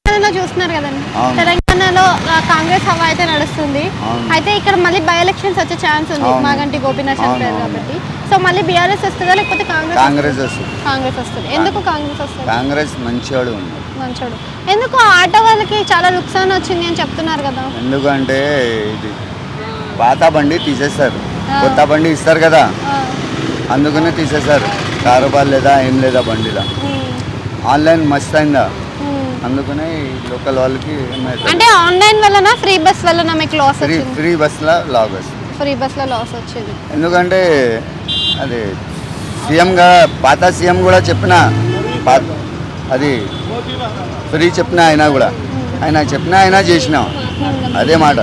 తెలంగాణలో చూస్తున్నారు కదండి, తెలంగాణలో కాంగ్రెస్ హవా అయితే నడుస్తుంది. అయితే ఇక్కడ మళ్ళీ బై ఎలక్షన్స్ వచ్చే ఛాన్స్ ఉంది, మాగంటి గోపీనాథ్ చనిపోయారు కాబట్టి. సో మళ్ళీ బీఆర్ఎస్ వస్తుందా లేకపోతే కాంగ్రెస్ వస్తుంది? ఎందుకు కాంగ్రెస్ వస్తుంది? కాంగ్రెస్ మంచివాడు మంచోడు. ఎందుకు ఆటో వాళ్ళకి చాలా లుక్సాన్ వచ్చింది అని చెప్తున్నారు కదా? ఎందుకంటే ఇది పాత బండి తీసేస్తారు, కొత్త బండి ఇస్తారు కదా, అందుకనే తీసేశారు. కారోబార్ లేదా ఏం లేదా బండిలా. ఆన్లైన్ మస్త్ అయిందా, అందుకనే లోకల్ వాళ్ళకి అంటే ఆన్లైన్ వల్లనా ఫ్రీ బస్ వల్లనా మీకు లాస్ వచ్చింది? ఫ్రీ బస్లో లాస్ వస్తుంది. ఫ్రీ బస్లో లాస్ వచ్చింది ఎందుకంటే అది సీఎంగా పాత సీఎం కూడా చెప్పిన అది ఫ్రీ చెప్పిన ఆయన చేసినాం అదే మాట.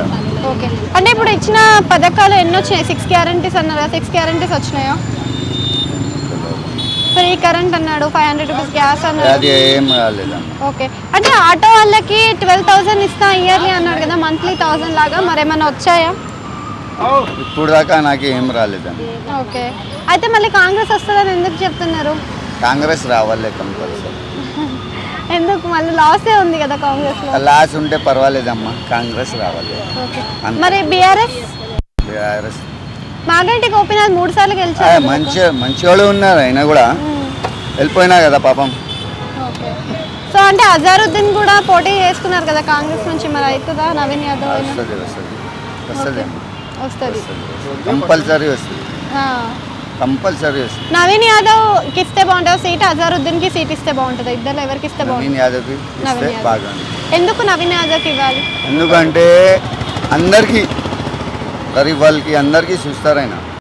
ఓకే, అంటే ఇప్పుడు ఇచ్చిన పథకాలు ఎన్ని వచ్చినాయి? 6 గ్యారంటీస్ అన్నారు కదా, 6 గ్యారంటీస్ వచ్చినాయా? ఫ్రీ కరెంట్ అన్నాడు, 500 రూపీస్ గ్యాస్ అన్నాడు, అది ఏం రాలేదు. ఓకే, అంటే ఆటో వాళ్ళకి 12,000 ఇస్తా ఇయర్లీ అన్నాడు కదా, మంత్లీ 1000 లాగా, మరేమన్నా వచ్చాయా? ఇప్పుడు దాకా నాకు ఏం రాలేదండి. ఓకే, అయితే మళ్ళీ కాంగ్రెస్ వస్తుందని ఎందుకు చెప్తున్నారు? కాంగ్రెస్ రావాలి కంపల్సరీ. ఎందుకు? మళ్ళీ లాసే ఉంది కదా కాంగ్రెస్ లో. లాస్ ఉంటే పర్వాలేదమ్మా, కాంగ్రెస్ రావాలి. ఓకే, మరి బీఆర్ఎస్ మాగంటి గోపీనాథ్ 3 సార్లు గెలిచారు. మంచి వాళ్ళు ఉన్నారు, అయినా కూడా వెళ్ళిపోయినా కదా పాపం. ఓకే, సో అంటే అజారుద్దీన్ కూడా పోటీ చేసుకున్నారు కదా కాంగ్రెస్ నుంచి, మరి అవుతుందా? నవీన్ యాదవ్ వస్తుంది, కంపల్సరీ వస్తుంది. నవీన్ యాదవ్ కి ఇస్తే బాగుంటుంది సీట్, అజారుద్దీన్ కి సీట్ ఇస్తే బాగుంటుంది? ఇద్దరు ఎవరికి ఇస్తే బాగుంటుంది? నవీన్ యాదవ్కి. ఎందుకు నవీన్ యాదవ్కి ఇవ్వాలి? ఎందుకంటే అందరికీ గరీబ్ వాళ్ళకి అందరికీ చూస్తారు ఆయన.